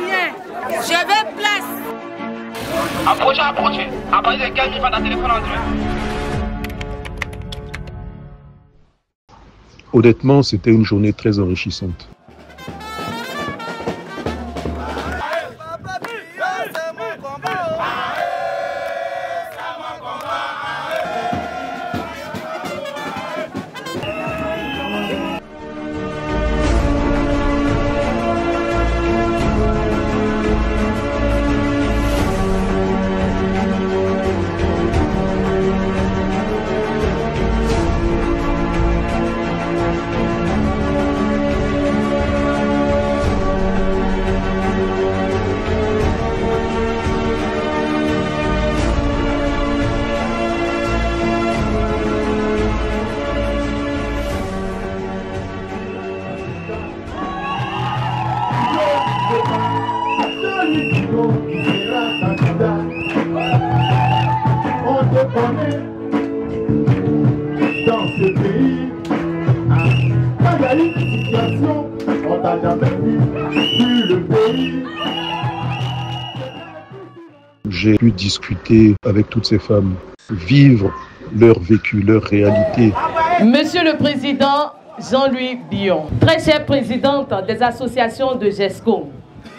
rien. Je veux place. Approchez. À partir de 15 minutes, pas de téléphone en direct. Honnêtement, c'était une journée très enrichissante. On te connaît dans ce pays. Quand il y a une situation, on t'a jamais vu sur le pays. J'ai pu discuter avec toutes ces femmes, vivre leur vécu, leur réalité. Monsieur le Président Jean-Louis Billon, très chère présidente des associations de GESCO,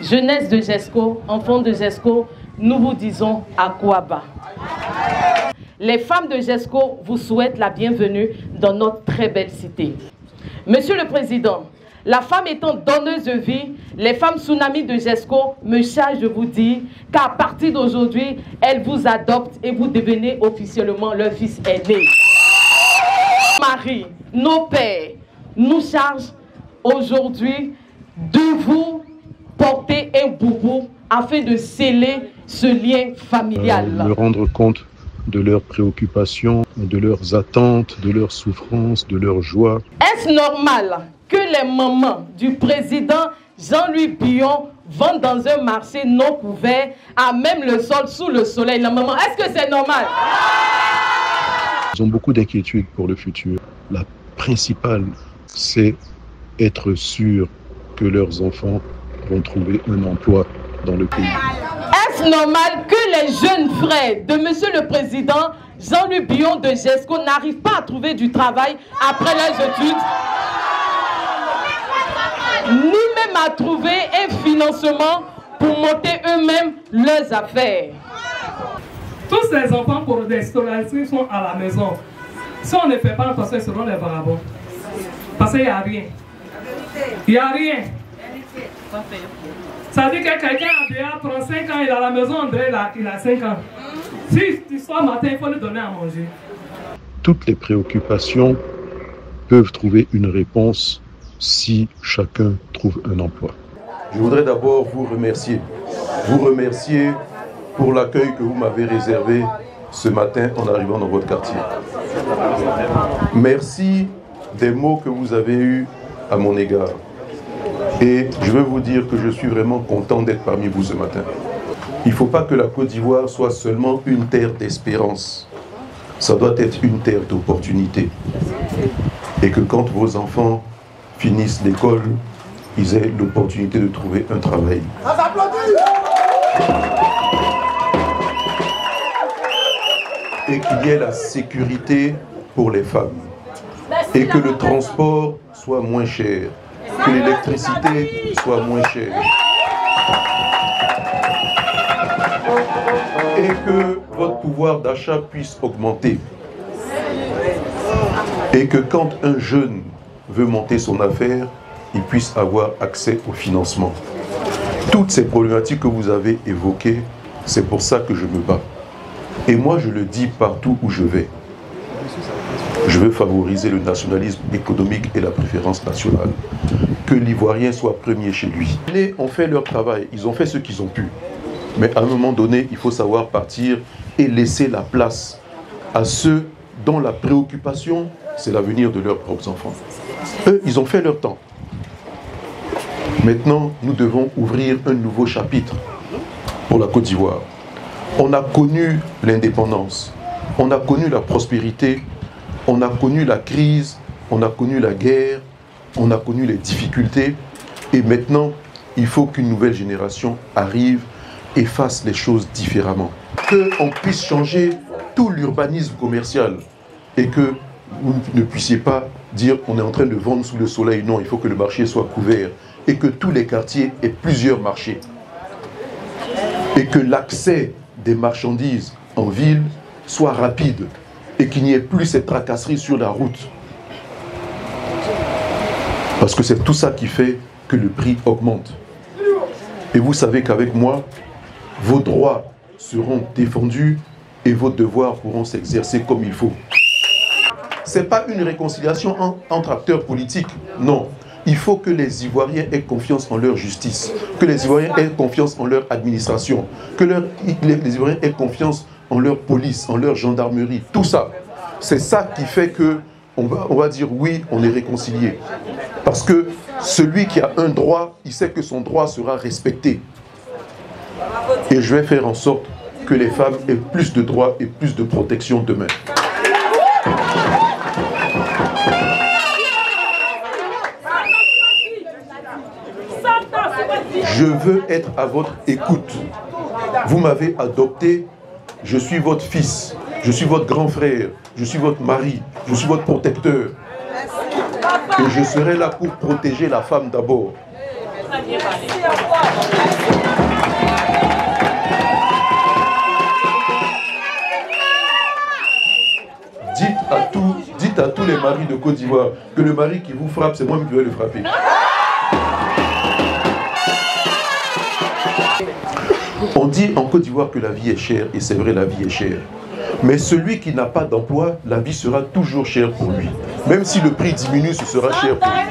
jeunesse de GESCO, enfants de GESCO, nous vous disons à quoi bas. Les femmes de GESCO vous souhaitent la bienvenue dans notre très belle cité. Monsieur le Président, la femme étant donneuse de vie, les femmes tsunamis de GESCO me chargent de vous dire qu'à partir d'aujourd'hui, elles vous adoptent et vous devenez officiellement leur fils aîné. Marie, nos pères, nous chargent aujourd'hui de vous porter un boubou afin de sceller ce lien familial. Me rendre compte de leurs préoccupations, de leurs attentes, de leurs souffrances, de leurs joies. Est-ce normal que les mamans du président Jean-Louis Billon vendent dans un marché non couvert à même le sol sous le soleil? La maman, est-ce que c'est normal? Ils ont beaucoup d'inquiétudes pour le futur. La principale, c'est être sûr que leurs enfants vont trouver un emploi dans le pays. Est-ce normal que les jeunes frères de Monsieur le Président Jean-Louis Billon de GESCO n'arrivent pas à trouver du travail après leurs études, ni même à trouver un financement pour monter eux-mêmes leurs affaires? Tous ces enfants pour des scolarités sont à la maison. Si on ne fait pas attention, ils seront les vagabonds. Parce qu'il n'y a rien. Il n'y a rien. Ça veut dire que quelqu'un a déjà 35 ans, il est à la maison, André, il a 5 ans. Si tu sois matin, il faut lui donner à manger. Toutes les préoccupations peuvent trouver une réponse si chacun trouve un emploi. Je voudrais d'abord vous remercier pour l'accueil que vous m'avez réservé ce matin en arrivant dans votre quartier. Merci des mots que vous avez eus à mon égard. Et je veux vous dire que je suis vraiment content d'être parmi vous ce matin. Il ne faut pas que la Côte d'Ivoire soit seulement une terre d'espérance. Ça doit être une terre d'opportunité. Et que quand vos enfants finissent l'école, ils aient l'opportunité de trouver un travail. Et qu'il y ait la sécurité pour les femmes. Et que le transport soit moins cher. Que l'électricité soit moins chère. Et que votre pouvoir d'achat puisse augmenter. Et que quand un jeune veut monter son affaire, il puisse avoir accès au financement. Toutes ces problématiques que vous avez évoquées, c'est pour ça que je me bats. Et moi, je le dis partout où je vais. Je veux favoriser le nationalisme économique et la préférence nationale. Que l'Ivoirien soit premier chez lui. Les ont fait leur travail, ils ont fait ce qu'ils ont pu. Mais à un moment donné, il faut savoir partir et laisser la place à ceux dont la préoccupation, c'est l'avenir de leurs propres enfants. Eux, ils ont fait leur temps. Maintenant, nous devons ouvrir un nouveau chapitre pour la Côte d'Ivoire. On a connu l'indépendance, on a connu la prospérité, on a connu la crise, on a connu la guerre, on a connu les difficultés. Et maintenant, il faut qu'une nouvelle génération arrive et fasse les choses différemment. Qu'on puisse changer tout l'urbanisme commercial et que vous ne puissiez pas dire on est en train de vendre sous le soleil. Non, il faut que le marché soit couvert et que tous les quartiers aient plusieurs marchés. Et que l'accès des marchandises en ville soit rapide et qu'il n'y ait plus cette tracasserie sur la route. Parce que c'est tout ça qui fait que le prix augmente. Et vous savez qu'avec moi, vos droits seront défendus et vos devoirs pourront s'exercer comme il faut. Ce n'est pas une réconciliation entre acteurs politiques, non. Il faut que les Ivoiriens aient confiance en leur justice, que les Ivoiriens aient confiance en leur administration, que les Ivoiriens aient confiance en leur police, en leur gendarmerie, tout ça. C'est ça qui fait que on va dire oui, on est réconcilié. Parce que celui qui a un droit, il sait que son droit sera respecté. Et je vais faire en sorte que les femmes aient plus de droits et plus de protection demain. Je veux être à votre écoute. Vous m'avez adopté, je suis votre fils, je suis votre grand frère, je suis votre mari, je suis votre protecteur. Et je serai là pour protéger la femme d'abord. Dites à tous les maris de Côte d'Ivoire que le mari qui vous frappe, c'est moi qui vais le frapper. On dit en Côte d'Ivoire que la vie est chère, et c'est vrai, la vie est chère. Mais celui qui n'a pas d'emploi, la vie sera toujours chère pour lui. Même si le prix diminue, ce sera cher pour lui.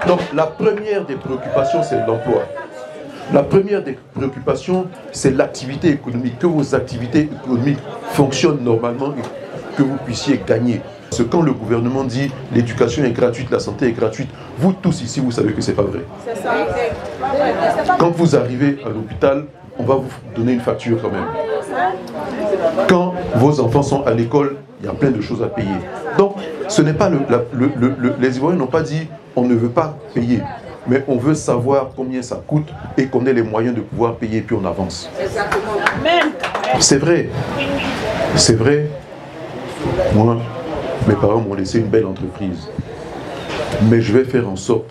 Donc la première des préoccupations, c'est l'emploi. La première des préoccupations, c'est l'activité économique. Que vos activités économiques fonctionnent normalement et que vous puissiez gagner. Parce que quand le gouvernement dit l'éducation est gratuite, la santé est gratuite, vous tous ici, vous savez que ce n'est pas vrai. Quand vous arrivez à l'hôpital, on va vous donner une facture quand même. Quand vos enfants sont à l'école, il y a plein de choses à payer. Donc, ce n'est pas les Ivoiriens n'ont pas dit on ne veut pas payer, mais on veut savoir combien ça coûte et qu'on ait les moyens de pouvoir payer, puis on avance. C'est vrai. C'est vrai. Moi, mes parents m'ont laissé une belle entreprise. Mais je vais faire en sorte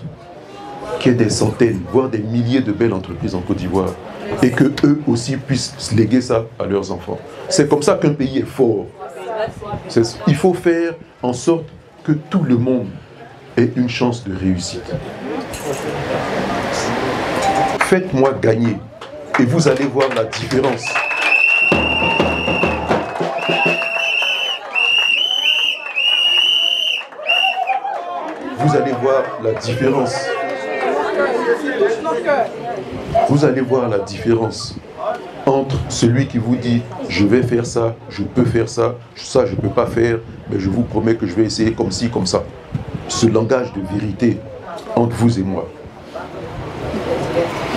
qu'il y ait des centaines, voire des milliers de belles entreprises en Côte d'Ivoire. Et qu'eux aussi puissent léguer ça à leurs enfants. C'est comme ça qu'un pays est fort. Il faut faire en sorte que tout le monde ait une chance de réussite. Faites-moi gagner et vous allez voir la différence. Vous allez voir la différence. Vous allez voir la différence entre celui qui vous dit je vais faire ça, je peux faire ça je ne peux pas faire, mais je vous promets que je vais essayer comme ci, comme ça. Ce langage de vérité entre vous et moi.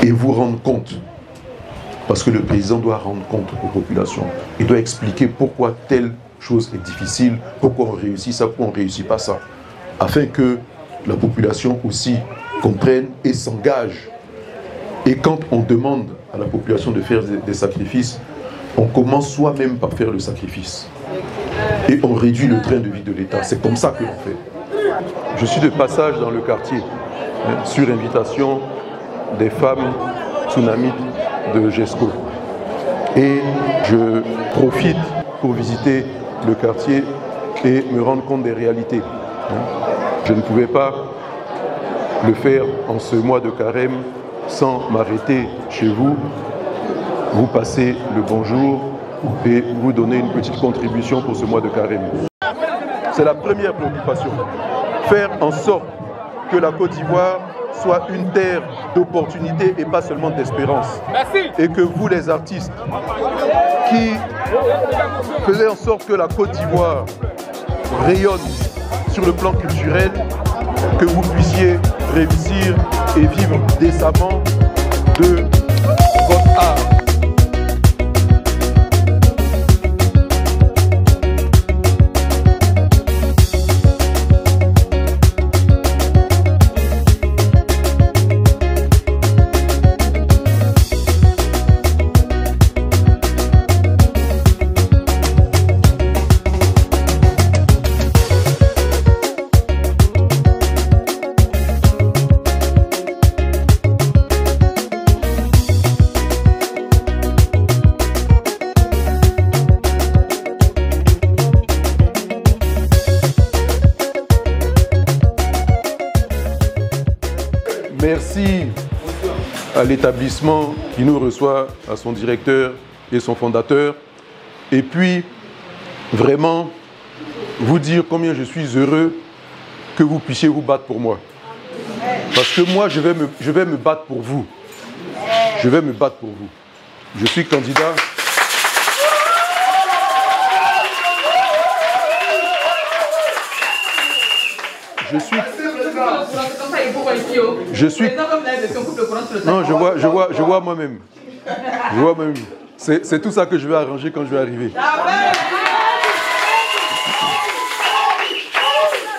Et vous rendre compte. Parce que le président doit rendre compte aux populations. Il doit expliquer pourquoi telle chose est difficile, pourquoi on réussit ça, pourquoi on ne réussit pas ça. Afin que la population aussi comprenne et s'engage. Et quand on demande à la population de faire des sacrifices, on commence soi-même par faire le sacrifice. Et on réduit le train de vie de l'État. C'est comme ça que l'on fait. Je suis de passage dans le quartier, sur invitation des femmes tsunamites de GESCO. Et je profite pour visiter le quartier et me rendre compte des réalités. Je ne pouvais pas le faire en ce mois de carême sans m'arrêter chez vous, vous passer le bonjour et vous donner une petite contribution pour ce mois de carême. C'est la première préoccupation. Faire en sorte que la Côte d'Ivoire soit une terre d'opportunités et pas seulement d'espérance. Et que vous, les artistes, qui faisaient en sorte que la Côte d'Ivoire rayonne sur le plan culturel, que vous puissiez réussir et vivre décemment de votre art. Merci à l'établissement qui nous reçoit, à son directeur et son fondateur. Et puis, vraiment, vous dire combien je suis heureux que vous puissiez vous battre pour moi. Parce que moi, je vais me battre pour vous. Je vais me battre pour vous. Je suis candidat. Non, je vois moi-même. Je vois moi-même. C'est tout ça que je vais arranger quand je vais arriver.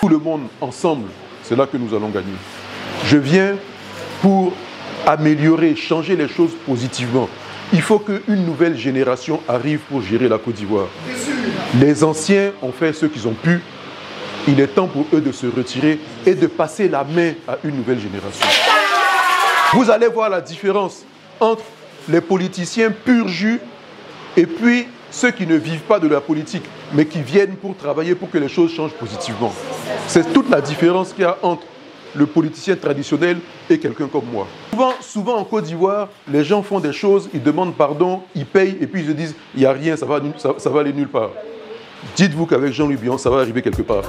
Tout le monde ensemble, c'est là que nous allons gagner. Je viens pour améliorer, changer les choses positivement. Il faut qu'une nouvelle génération arrive pour gérer la Côte d'Ivoire. Les anciens ont fait ce qu'ils ont pu. Il est temps pour eux de se retirer et de passer la main à une nouvelle génération. Vous allez voir la différence entre les politiciens pur jus et puis ceux qui ne vivent pas de la politique, mais qui viennent pour travailler pour que les choses changent positivement. C'est toute la différence qu'il y a entre le politicien traditionnel et quelqu'un comme moi. Souvent en Côte d'Ivoire, les gens font des choses, ils demandent pardon, ils payent et puis ils se disent « il n'y a rien, ça va aller nulle part ». Dites-vous qu'avec Jean-Louis Billon, ça va arriver quelque part.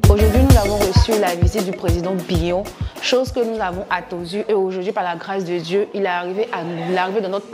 Aujourd'hui, nous avons reçu la visite du président Billon, chose que nous avons attendue. Et aujourd'hui, par la grâce de Dieu, il est arrivé dans notre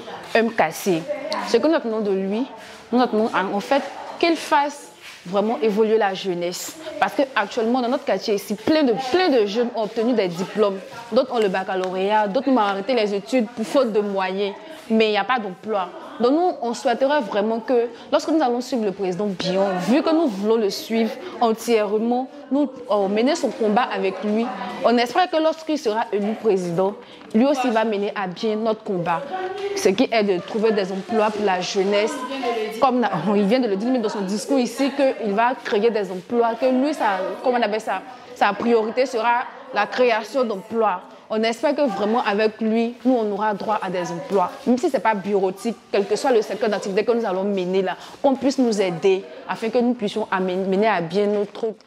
cassé. Ce que nous attendons de lui, nous attendons en fait qu'il fasse vraiment évoluer la jeunesse. Parce qu'actuellement, dans notre quartier ici, plein de jeunes ont obtenu des diplômes. D'autres ont le baccalauréat, d'autres ont arrêté les études pour faute de moyens. Mais il n'y a pas d'emploi. Donc nous, on souhaiterait vraiment que, lorsque nous allons suivre le président Billon, vu que nous voulons le suivre entièrement, nous mener son combat avec lui, on espère que lorsqu'il sera élu président, lui aussi va mener à bien notre combat. Ce qui est de trouver des emplois pour la jeunesse. Comme il vient de le dire dans son discours ici, qu'il va créer des emplois, que lui, sa priorité sera la création d'emplois. On espère que vraiment avec lui, nous, on aura droit à des emplois. Même si ce n'est pas bureautique, quel que soit le secteur d'activité que nous allons mener là, qu'on puisse nous aider afin que nous puissions mener à bien nos trucs.